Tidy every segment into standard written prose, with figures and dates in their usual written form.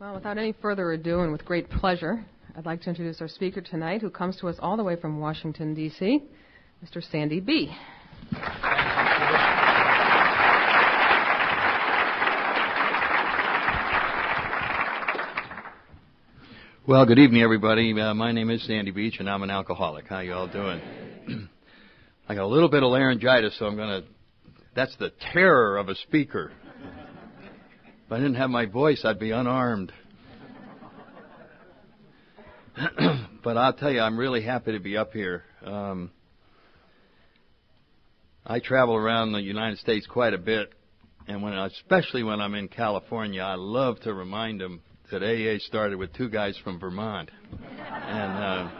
Well, without any further ado and with great pleasure, I'd like to introduce our speaker tonight, who comes to us all the way from Washington, D.C., Mr. Sandy B. Well, good evening, everybody. My name is Sandy Beach, and I'm an alcoholic. How you all doing? I got a little bit of laryngitis, so that's the terror of a speaker. If I didn't have my voice, I'd be unarmed. But I'll tell you, I'm really happy to be up here. I travel around the United States quite a bit, and especially when I'm in California, I love to remind them that AA started with two guys from Vermont. And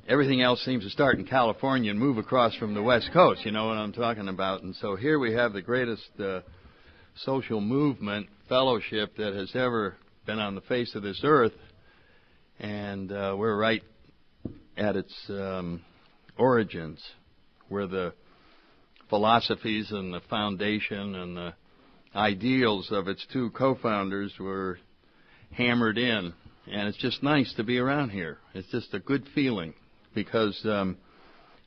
everything else seems to start in California and move across from the West Coast. You know what I'm talking about? And so here we have the greatest social movement, fellowship that has ever been on the face of this earth. And we're right at its origins, where the philosophies and the foundation and the ideals of its two co-founders were hammered in. And it's just nice to be around here. It's just a good feeling, because AA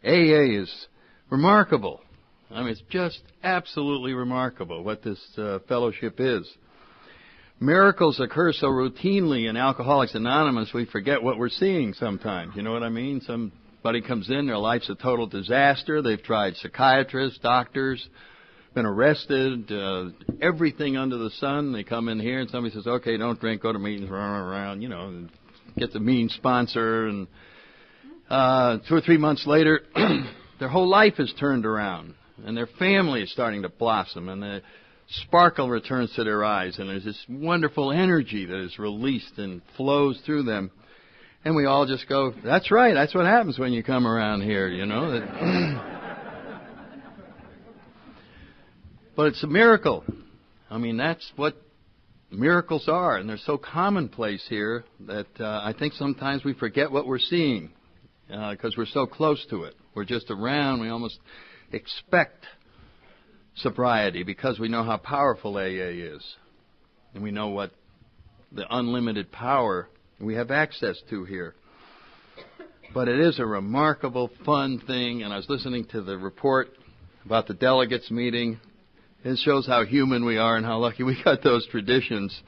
is remarkable. I mean, it's just absolutely remarkable what this fellowship is. Miracles occur so routinely in Alcoholics Anonymous, we forget what we're seeing sometimes. You know what I mean? Somebody comes in, their life's a total disaster. They've tried psychiatrists, doctors, been arrested, everything under the sun. They come in here and somebody says, okay, don't drink, go to meetings, run around, and get the mean sponsor. And 2 or 3 months later, their whole life is turned around, and their family is starting to blossom, and the sparkle returns to their eyes, and there's this wonderful energy that is released and flows through them. And we all just go, that's right, that's what happens when you come around here, But it's a miracle. I mean, that's what miracles are, and they're so commonplace here that I think sometimes we forget what we're seeing because we're so close to it. We're just around. We almost expect sobriety because we know how powerful AA is, and we know what the unlimited power we have access to here. But it is a remarkable, fun thing, and I was listening to the report about the delegates meeting. It shows how human we are and how lucky we got those traditions.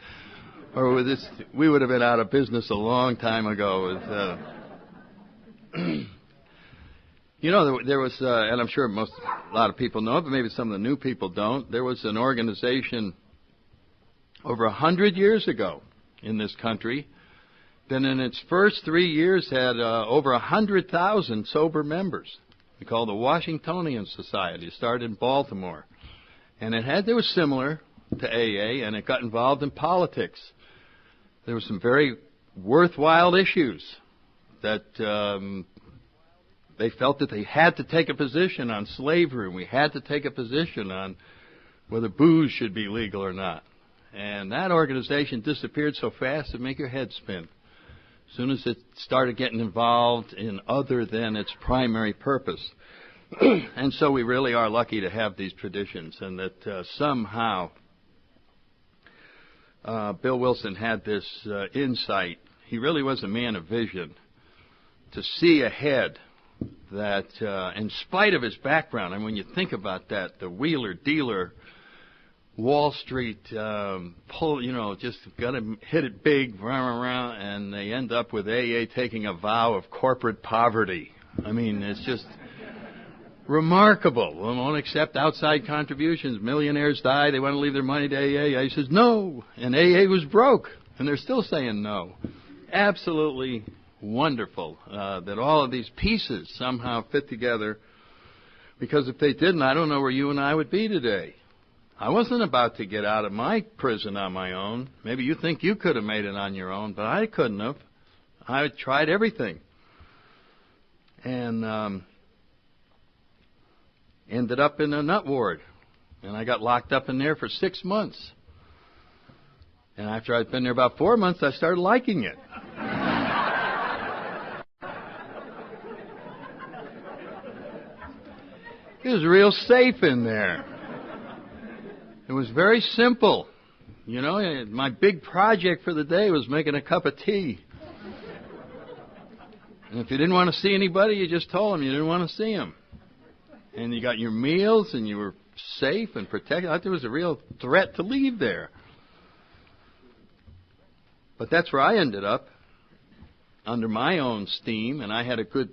Or with this, we would have been out of business a long time ago. There was, and I'm sure a lot of people know it, but maybe some of the new people don't. There was an organization over 100 years ago in this country that in its first 3 years had over 100,000 sober members. We call it the Washingtonian Society. It started in Baltimore. And it was similar to AA, and it got involved in politics. There were some very worthwhile issues that they felt that they had to take a position on slavery, and we had to take a position on whether booze should be legal or not. And that organization disappeared so fast it'd make your head spin. As soon as it started getting involved in other than its primary purpose. And so we really are lucky to have these traditions, and that somehow Bill Wilson had this insight. He really was a man of vision to see ahead that in spite of his background, and when you think about that, the wheeler-dealer, Wall Street, just got to hit it big, rah, and they end up with AA taking a vow of corporate poverty. I mean, it's just remarkable. We won't accept outside contributions. Millionaires die. They want to leave their money to AA. AA says no. And AA was broke. And they're still saying no. Absolutely wonderful that all of these pieces somehow fit together. Because if they didn't, I don't know where you and I would be today. I wasn't about to get out of my prison on my own. Maybe you think you could have made it on your own, but I couldn't have. I tried everything. And ended up in a nut ward, and I got locked up in there for 6 months. And after I'd been there about 4 months, I started liking it. It was real safe in there. It was very simple. You know, my big project for the day was making a cup of tea. And if you didn't want to see anybody, you just told them you didn't want to see them. And you got your meals, and you were safe and protected. I thought there was a real threat to leave there. But that's where I ended up, under my own steam, and I had a good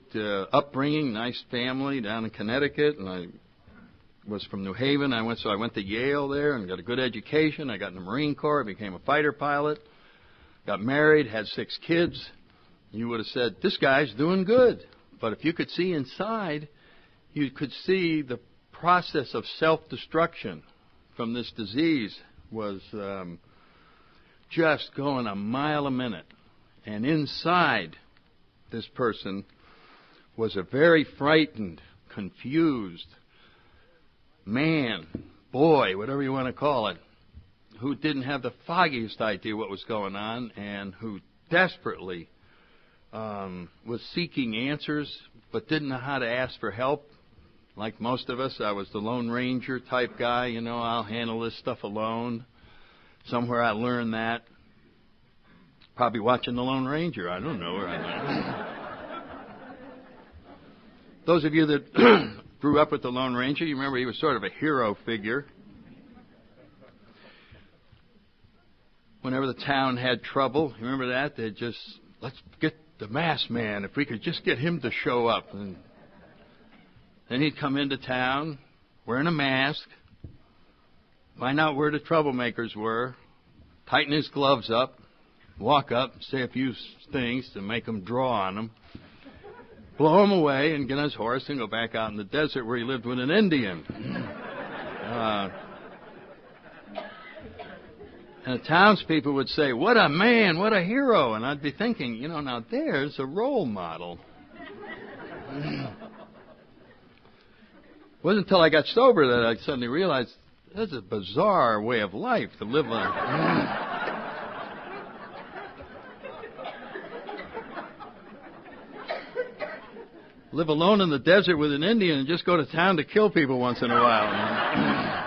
upbringing, nice family down in Connecticut, and I was from New Haven. I went to Yale there and got a good education. I got in the Marine Corps. I became a fighter pilot, got married, had 6 kids. You would have said, this guy's doing good. But if you could see inside, you could see the process of self-destruction from this disease was just going a mile a minute. And inside this person was a very frightened, confused man, boy, whatever you want to call it, who didn't have the foggiest idea what was going on and who desperately was seeking answers but didn't know how to ask for help. Like most of us, I was the Lone Ranger type guy, you know, I'll handle this stuff alone. Somewhere I learned that. Probably watching the Lone Ranger, I don't know where I learned. Those of you that grew up with the Lone Ranger, you remember he was sort of a hero figure. Whenever the town had trouble, you remember that? They'd just, let's get the masked man, if we could just get him to show up. And then he'd come into town wearing a mask, find out where the troublemakers were, tighten his gloves up, walk up, say a few things to make them draw on them, blow him away, and get on his horse and go back out in the desert where he lived with an Indian. And the townspeople would say, what a man, what a hero. And I'd be thinking, you know, now there's a role model. It wasn't until I got sober that I suddenly realized that's a bizarre way of life to live live alone in the desert with an Indian and just go to town to kill people once in a while.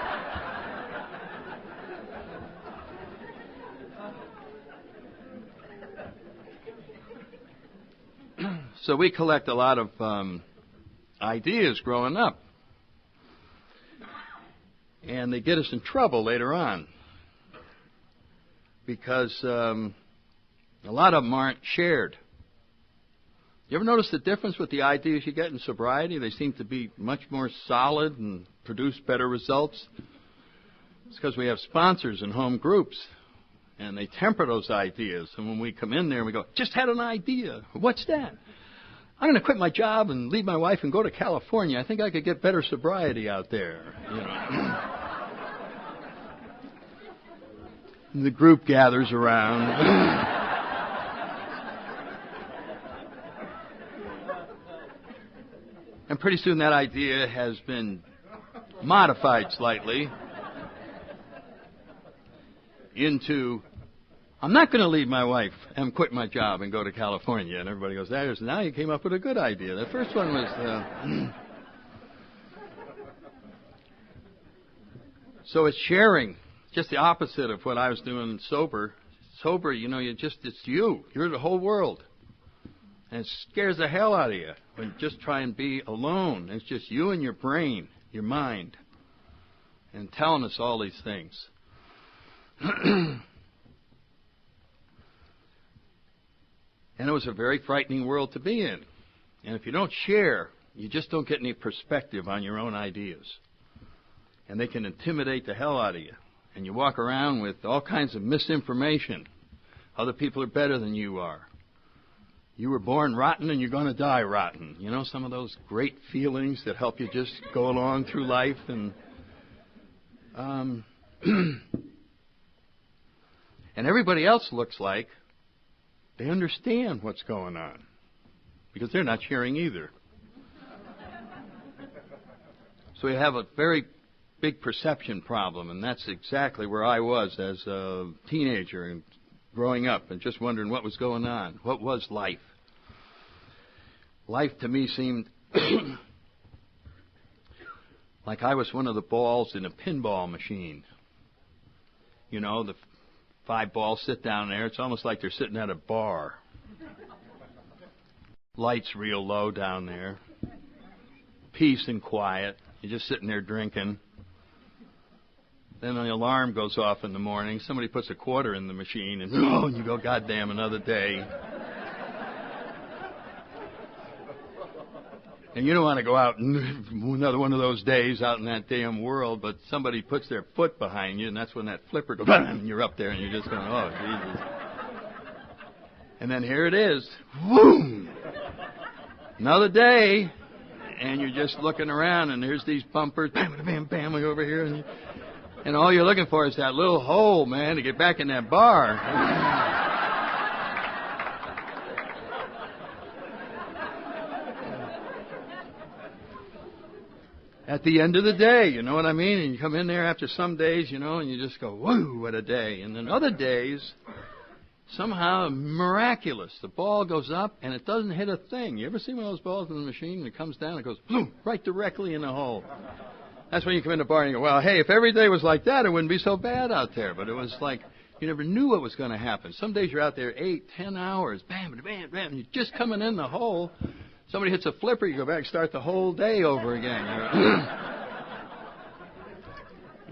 So we collect a lot of ideas growing up. And they get us in trouble later on. Because a lot of them aren't shared. You ever notice the difference with the ideas you get in sobriety? They seem to be much more solid and produce better results. It's because we have sponsors and home groups. And they temper those ideas. And when we come in there and we go, just had an idea. What's that? I'm going to quit my job and leave my wife and go to California. I think I could get better sobriety out there. You know. And the group gathers around. And pretty soon that idea has been modified slightly into, I'm not going to leave my wife and quit my job and go to California. And everybody goes, now you came up with a good idea. The first one was... So it's sharing, just the opposite of what I was doing sober. Sober, you know, it's you. You're the whole world. And it scares the hell out of you when you just try and be alone. It's just you and your brain, your mind, and telling us all these things. And it was a very frightening world to be in. And if you don't share, you just don't get any perspective on your own ideas. And they can intimidate the hell out of you. And you walk around with all kinds of misinformation. Other people are better than you are. You were born rotten and you're going to die rotten. You know, some of those great feelings that help you just go along through life. And and everybody else looks like they understand what's going on. Because they're not sharing either. So we have a very big perception problem. And that's exactly where I was as a teenager and growing up and just wondering what was going on. What was life? Life to me seemed like I was one of the balls in a pinball machine. You know, the 5 balls, sit down there. It's almost like they're sitting at a bar. Lights real low down there. Peace and quiet. You're just sitting there drinking. Then the alarm goes off in the morning. Somebody puts a quarter in the machine, and you go, goddamn, another day. And you don't want to go out another one of those days out in that damn world, but somebody puts their foot behind you, and that's when that flipper goes, and you're up there, and you're just going, oh, Jesus. And then here it is. Boom! Another day, and you're just looking around, and there's these bumpers, bam, bam, bam, over here, and all you're looking for is that little hole, man, to get back in that bar. At the end of the day, you know what I mean? And you come in there after some days, and you just go, whoa, what a day. And then other days, somehow miraculous. The ball goes up, and it doesn't hit a thing. You ever see one of those balls in the machine, and it comes down, and it goes, boom, right directly in the hole. That's when you come in the bar and you go, well, hey, if every day was like that, it wouldn't be so bad out there. But it was like you never knew what was going to happen. Some days you're out there 8, 10 hours, bam, bam, bam, and you're just coming in the hole. Somebody hits a flipper, you go back and start the whole day over again.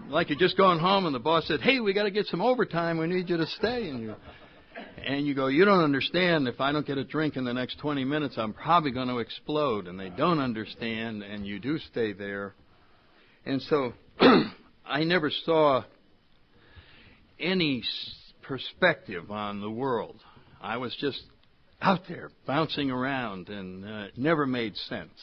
Like you're just going home and the boss said, hey, we got to get some overtime. We need you to stay. And you go, you don't understand. If I don't get a drink in the next 20 minutes, I'm probably going to explode. And they don't understand, and you do stay there. And so I never saw any perspective on the world. I was just out there bouncing around, and it never made sense.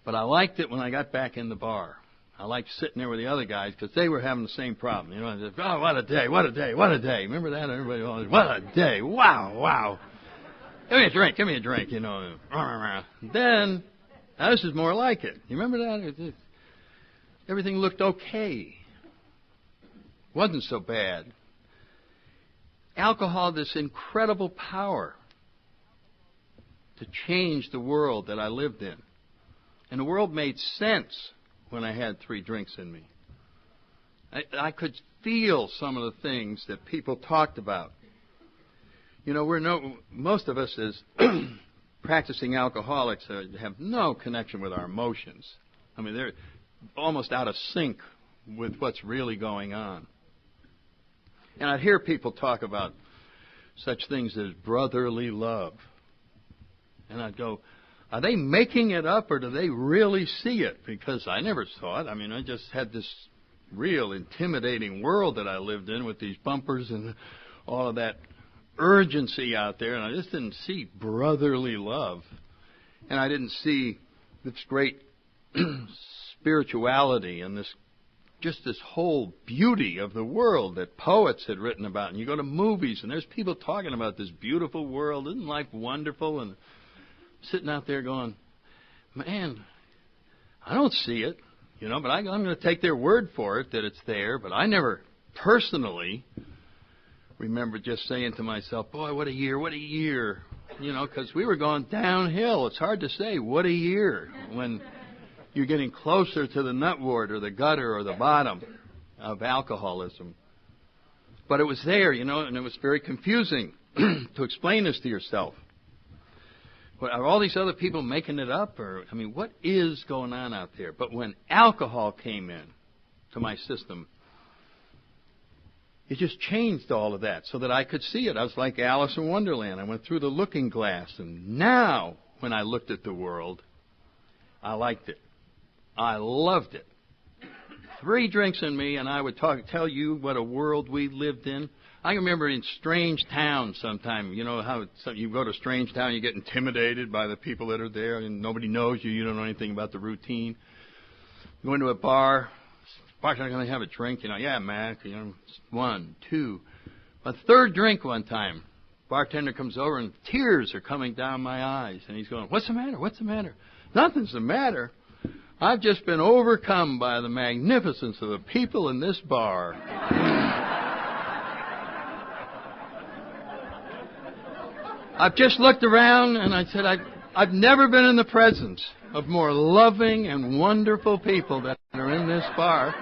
But I liked it when I got back in the bar. I liked sitting there with the other guys because they were having the same problem. I said, oh, what a day, what a day, what a day. Remember that? Everybody always, what a day, wow, wow. Give me a drink, give me a drink, Then, now this is more like it. You remember that? Everything looked okay. Wasn't so bad. Alcohol had this incredible power to change the world that I lived in. And the world made sense when I had 3 drinks in me. I could feel some of the things that people talked about. Most of us as practicing alcoholics have no connection with our emotions. I mean, they're almost out of sync with what's really going on. And I'd hear people talk about such things as brotherly love. And I'd go, are they making it up or do they really see it? Because I never saw it. I mean, I just had this real intimidating world that I lived in with these bumpers and all of that urgency out there. And I just didn't see brotherly love. And I didn't see this great spirituality and this whole beauty of the world that poets had written about. And you go to movies, and there's people talking about this beautiful world. Isn't life wonderful? And sitting out there going, man, I don't see it, but I'm going to take their word for it that it's there. But I never personally remember just saying to myself, boy, what a year, because we were going downhill. It's hard to say, what a year, when you're getting closer to the nut wart or the gutter or the bottom of alcoholism. But it was there, and it was very confusing to explain this to yourself. Are all these other people making it up? What is going on out there? But when alcohol came in to my system, it just changed all of that so that I could see it. I was like Alice in Wonderland. I went through the looking glass, and now when I looked at the world, I liked it. I loved it. 3 drinks in me, and I would tell you what a world we lived in. I remember in strange towns sometime, how you go to a strange town, you get intimidated by the people that are there, and nobody knows you. You don't know anything about the routine. You go into a bar. Bartender, going to have a drink? Yeah, Mac. 1, 2. A 3rd drink one time. Bartender comes over, and tears are coming down my eyes. And he's going, what's the matter? What's the matter? Nothing's the matter. I've just been overcome by the magnificence of the people in this bar. I've just looked around, and I said, I've never been in the presence of more loving and wonderful people that are in this bar.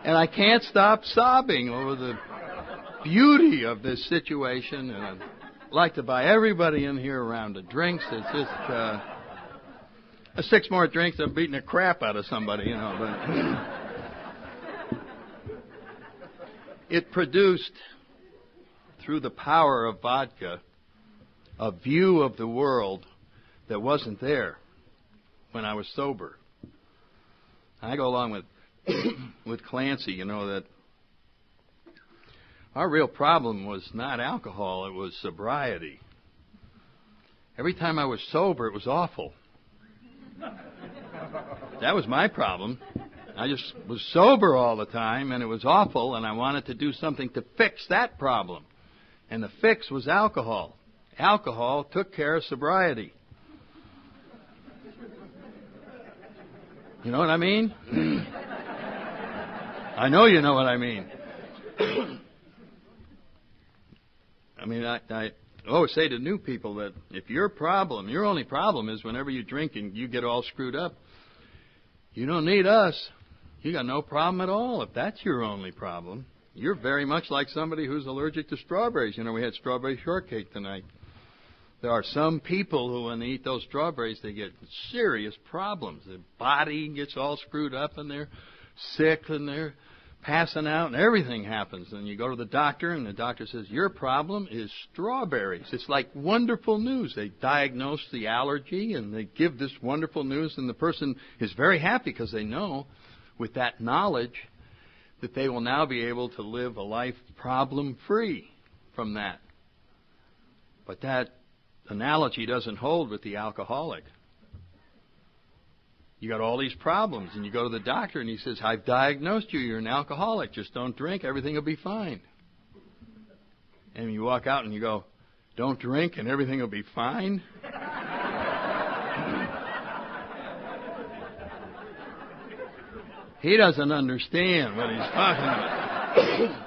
And I can't stop sobbing over the beauty of this situation. And I'd like to buy everybody in here a round of drinks. It's just 6 more drinks, I'm beating the crap out of somebody, you know. But it produced, through the power of vodka, a view of the world that wasn't there when I was sober. I go along with Clancy, you know, that our real problem was not alcohol, it was sobriety. Every time I was sober, it was awful. That was my problem. I just was sober all the time, and it was awful, and I wanted to do something to fix that problem. And the fix was alcohol. Alcohol took care of sobriety. You know what I mean? I know you know what I mean. I mean, I always say to new people that if your only problem is whenever you drink and you get all screwed up, you don't need us. You got no problem at all if that's your only problem. You're very much like somebody who's allergic to strawberries. You know, we had strawberry shortcake tonight. There are some people who, when they eat those strawberries, they get serious problems. Their body gets all screwed up, and they're sick, and they're passing out, and everything happens. And you go to the doctor, and the doctor says, your problem is strawberries. It's like wonderful news. They diagnose the allergy, and they give this wonderful news, and the person is very happy because they know, with that knowledge, that they will now be able to live a life problem-free from that. But that analogy doesn't hold with the alcoholic. You got all these problems, and you go to the doctor, and he says, I've diagnosed you. You're an alcoholic. Just don't drink. Everything will be fine. And you walk out, and you go, don't drink, and everything will be fine? He doesn't understand what he's talking about.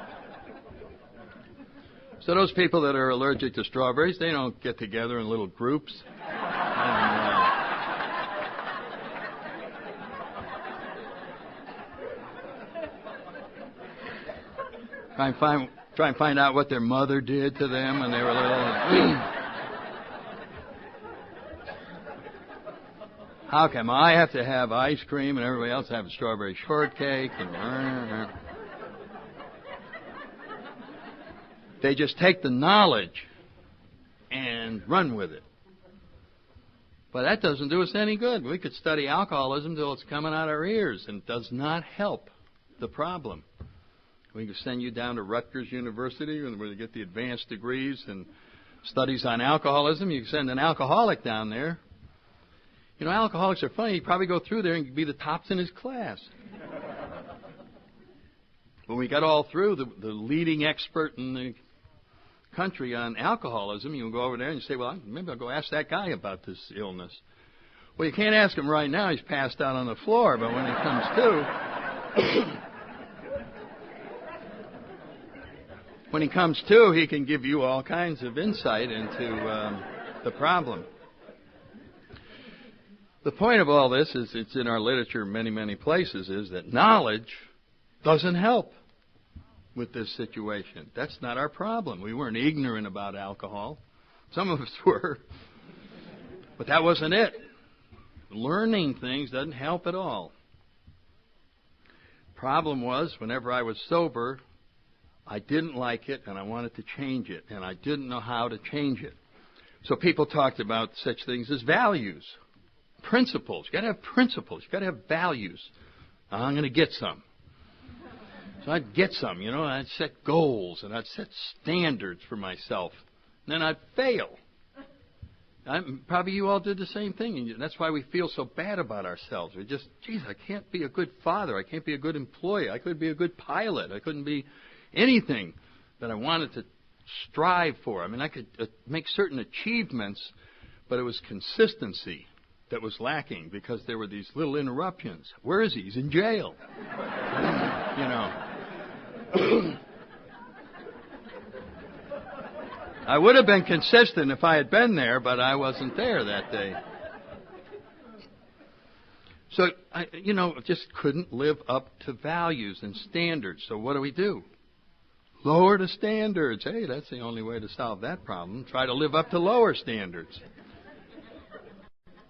So those people that are allergic to strawberries, they don't get together in little groups. Try and find out what their mother did to them when they were little. How come I have to have ice cream and everybody else have strawberry shortcake? And they just take the knowledge and run with it. But that doesn't do us any good. We could study alcoholism till it's coming out our ears, and it does not help the problem. We can send you down to Rutgers University where you get the advanced degrees and studies on alcoholism. You can send an alcoholic down there. You know, alcoholics are funny. He'd probably go through there and be the tops in his class. When we got all through, the leading expert in the country on alcoholism, you go over there and you say, well, maybe I'll go ask that guy about this illness. Well, you can't ask him right now. He's passed out on the floor. But when he comes to, he can give you all kinds of insight into the problem. The point of all this is, it's in our literature in many, many places, is that knowledge doesn't help with this situation. That's not our problem. We weren't ignorant about alcohol. Some of us were. But that wasn't it. Learning things doesn't help at all. Problem was, whenever I was sober, I didn't like it and I wanted to change it, and I didn't know how to change it. So people talked about such things as values, principles. You've got to have principles. You've got to have values. I'm going to get some. So I'd get some, you know, and I'd set goals and I'd set standards for myself. And then I'd fail. Probably you all did the same thing. And that's why we feel so bad about ourselves. We just, geez, I can't be a good father. I can't be a good employee. I couldn't be a good pilot. I couldn't be anything that I wanted to strive for. I mean, I could make certain achievements, but it was consistency that was lacking because there were these little interruptions. Where is he? He's in jail. You know. I would have been consistent if I had been there, but I wasn't there that day. So, just couldn't live up to values and standards. So what do? Lower the standards. Hey, that's the only way to solve that problem. Try to live up to lower standards.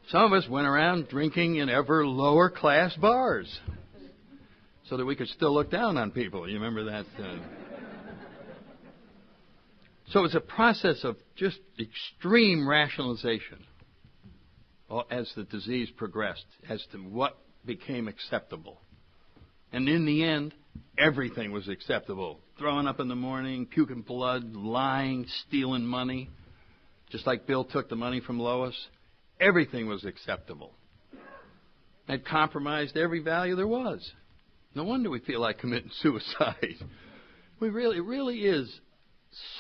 Some of us went around drinking in ever lower class bars so that we could still look down on people. You remember that? So it's a process of just extreme rationalization as the disease progressed as to what became acceptable. And in the end, everything was acceptable. Throwing up in the morning, puking blood, lying, stealing money. Just like Bill took the money from Lois. Everything was acceptable. It compromised every value there was. No wonder we feel like committing suicide. It really is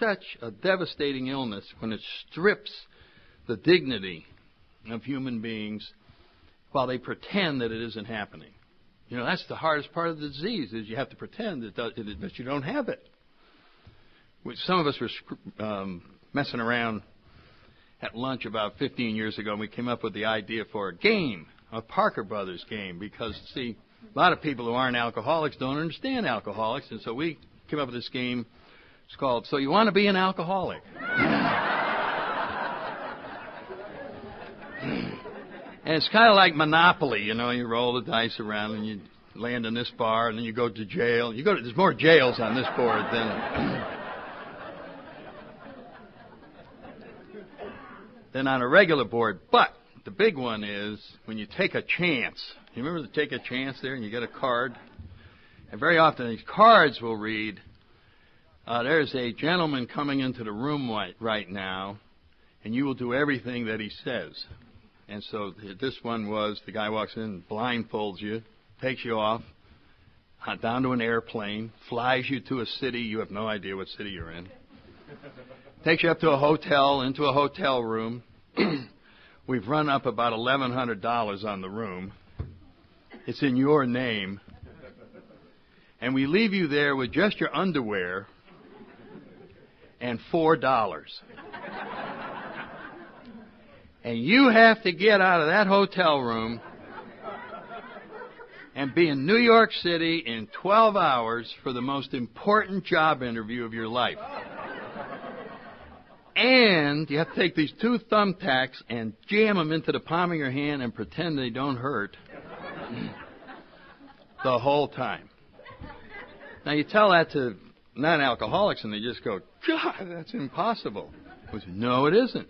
such a devastating illness when it strips the dignity of human beings while they pretend that it isn't happening. That's the hardest part of the disease, is you have to pretend that you don't have it. Some of us were messing around at lunch about 15 years ago, and we came up with the idea for a game, a Parker Brothers game, because, see, a lot of people who aren't alcoholics don't understand alcoholics, and so we came up with this game. It's called So You Want to Be an Alcoholic? And it's kind of like Monopoly, you roll the dice around and you land in this bar and then you go to jail. There's more jails on this board than on a regular board. But the big one is when you take a chance. You remember the take a chance there, and you get a card? And very often these cards will read, there's a gentleman coming into the room right now, and you will do everything that he says. And so this one was, the guy walks in, blindfolds you, takes you off, down to an airplane, flies you to a city. You have no idea what city you're in. Takes you up to a hotel, into a hotel room. We've run up about $1,100 on the room. It's in your name. And we leave you there with just your underwear and $4. And you have to get out of that hotel room and be in New York City in 12 hours for the most important job interview of your life. And you have to take these 2 thumbtacks and jam them into the palm of your hand and pretend they don't hurt the whole time. Now, you tell that to non-alcoholics and they just go, God, that's impossible. No, it isn't.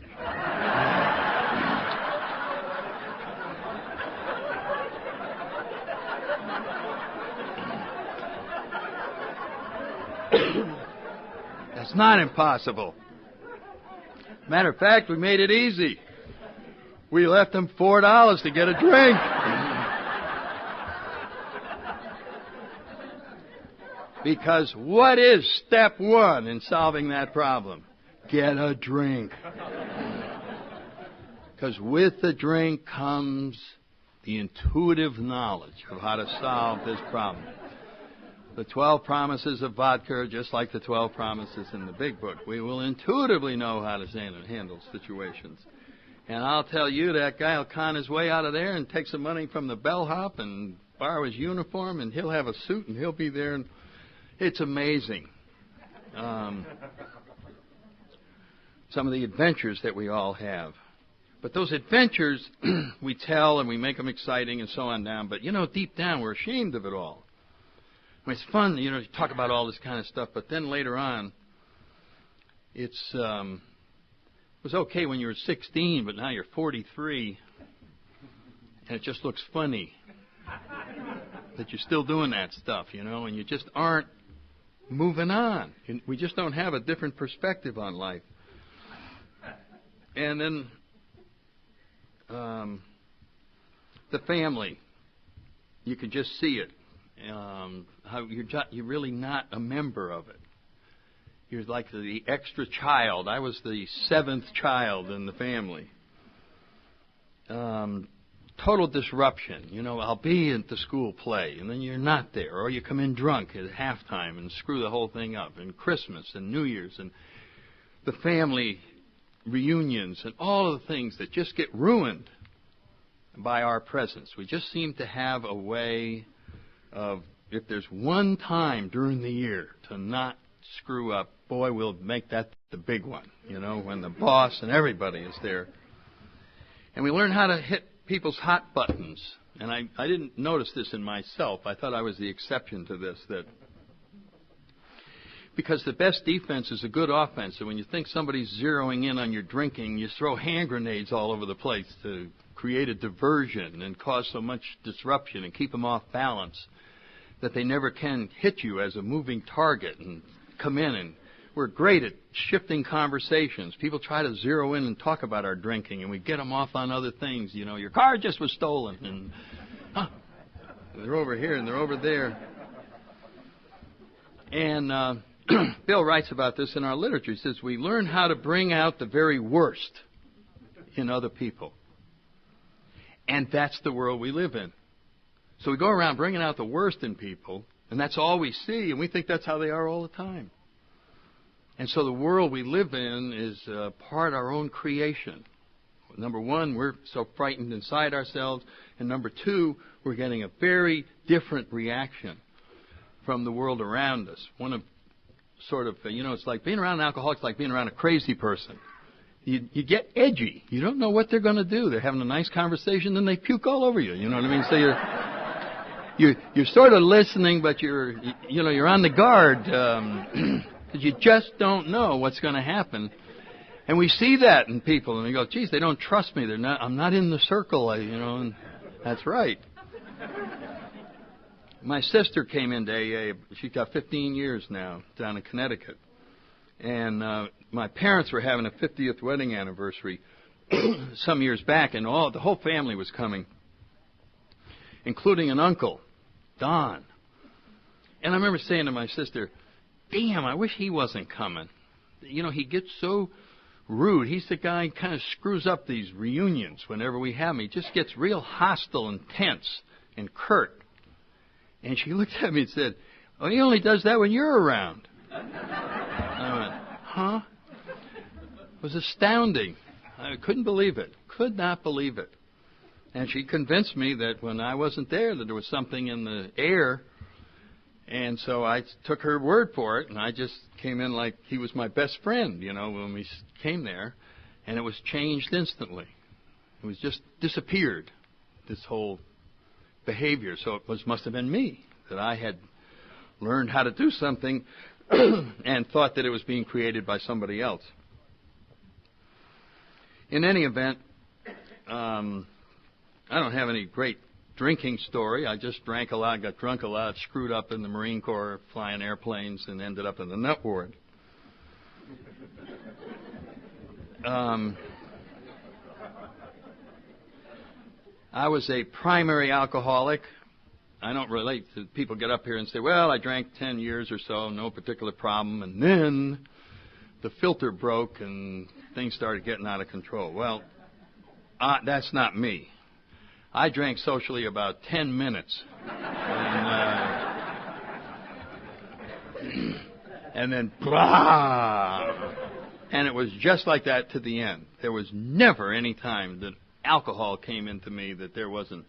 That's not impossible. Matter of fact, we made it easy. We left them $4 to get a drink. Because what is step 1 in solving that problem? Get a drink. Because with the drink comes the intuitive knowledge of how to solve this problem. The 12 promises of vodka are just like the 12 promises in the big book. We will intuitively know how to handle situations. And I'll tell you, that guy will con his way out of there and take some money from the bellhop and borrow his uniform, and he'll have a suit and he'll be there. And it's amazing. Some of the adventures that we all have. But those adventures we tell and we make them exciting and so on down. But, deep down we're ashamed of it all. I mean, it's fun, to talk about all this kind of stuff, but then later on, it was okay when you were 16, but now you're 43, and it just looks funny that you're still doing that stuff, and you just aren't moving on. We just don't have a different perspective on life. And then the family, you can just see it. How you're really not a member of it. You're like the extra child. I was the 7th child in the family. Total disruption. I'll be at the school play, and then you're not there. Or you come in drunk at halftime and screw the whole thing up. And Christmas and New Year's and the family reunions and all of the things that just get ruined by our presence. We just seem to have a way of, if there's one time during the year to not screw up, boy, we'll make that the big one, when the boss and everybody is there. And we learn how to hit people's hot buttons. And I didn't notice this in myself. I thought I was the exception to this, because the best defense is a good offense. And when you think somebody's zeroing in on your drinking, you throw hand grenades all over the place to create a diversion and cause so much disruption and keep them off balance that they never can hit you as a moving target and come in. And we're great at shifting conversations. People try to zero in and talk about our drinking, and we get them off on other things. Your car just was stolen, and they're over here and they're over there. And Bill writes about this in our literature. He says, we learn how to bring out the very worst in other people. And that's the world we live in. So we go around bringing out the worst in people, and that's all we see, and we think that's how they are all the time. And so the world we live in is part of our own creation. Number one, we're so frightened inside ourselves, and number two, we're getting a very different reaction from the world around us. It's like being around an alcoholic, it's like being around a crazy person. You get edgy. You don't know what they're going to do. They're having a nice conversation, then they puke all over you. You know what I mean? So you're sort of listening, but you're on the guard because you just don't know what's going to happen. And we see that in people, and we go, "Geez, they don't trust me. I'm not in the circle." And that's right. My sister came into AA. She's got 15 years now down in Connecticut. And my parents were having a 50th wedding anniversary some years back, and the whole family was coming, including an uncle, Don. And I remember saying to my sister, "Damn, I wish he wasn't coming. He gets so rude. He's the guy who kind of screws up these reunions whenever we have him. He just gets real hostile and tense and curt." And she looked at me and said, "Oh, he only does that when you're around." I went, "Huh?" It was astounding. I couldn't believe it. Could not believe it. And she convinced me that when I wasn't there, that there was something in the air. And so I took her word for it, and I just came in like he was my best friend, when we came there. And it was changed instantly. It was just disappeared, this whole behavior. So it must have been me, that I had learned how to do something and thought that it was being created by somebody else. In any event, I don't have any great drinking story. I just drank a lot, got drunk a lot, screwed up in the Marine Corps flying airplanes, and ended up in the nut ward. I was a primary alcoholic. I don't relate to people get up here and say, "Well, I drank 10 years or so, no particular problem, and then the filter broke and things started getting out of control." Well, that's not me. I drank socially about 10 minutes. And then, blah! And it was just like that to the end. There was never any time that alcohol came into me that there wasn't.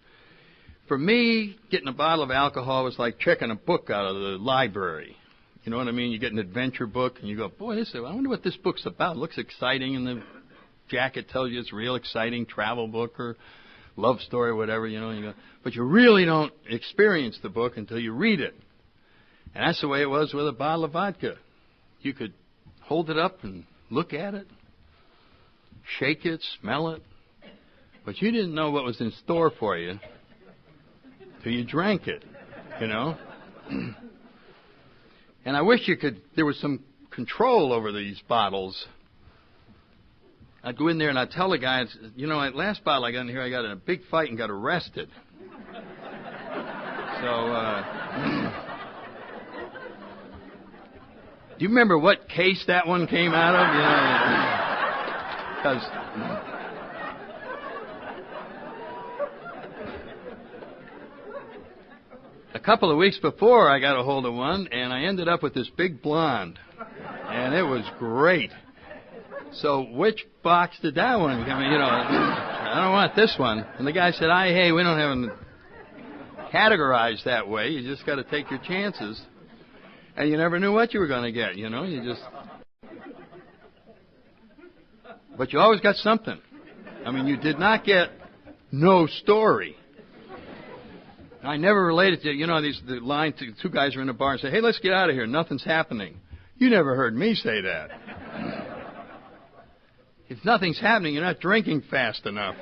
For me, getting a bottle of alcohol was like checking a book out of the library. You know what I mean? You get an adventure book, and you go, "Boy, I wonder what this book's about. It looks exciting," and the jacket tells you it's a real exciting travel book or love story or whatever, you go. But you really don't experience the book until you read it. And that's the way it was with a bottle of vodka. You could hold it up and look at it, shake it, smell it, but you didn't know what was in store for you till you drank it, And I wish there was some control over these bottles. I'd go in there and I'd tell the guy, that last bottle I got in here, I got in a big fight and got arrested. So, do you remember what case that one came out of? Because a couple of weeks before, I got a hold of one, and I ended up with this big blonde, and it was great. So which box did that one come in? I don't want this one. And the guy said, hey, we don't have them categorized that way. You just got to take your chances. And you never knew what you were going to get, you just... But you always got something. I mean, you did not get no story. I never related to, the line, two guys are in a bar and say, hey, let's get out of here. Nothing's happening. You never heard me say that. If nothing's happening, you're not drinking fast enough.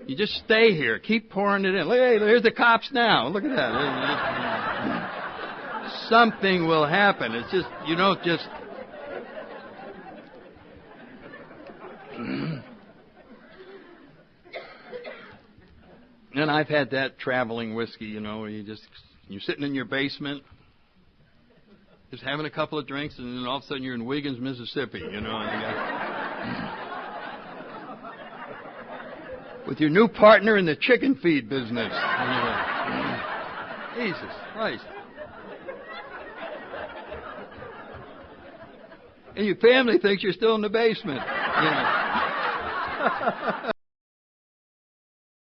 You just stay here. Keep pouring it in. Hey, here's the cops now. Look at that. Something will happen. It's just, you don't just... And I've had that traveling whiskey, where you're sitting in your basement, just having a couple of drinks, and then all of a sudden you're in Wiggins, Mississippi, with your new partner in the chicken feed business. Jesus Christ. And your family thinks you're still in the basement.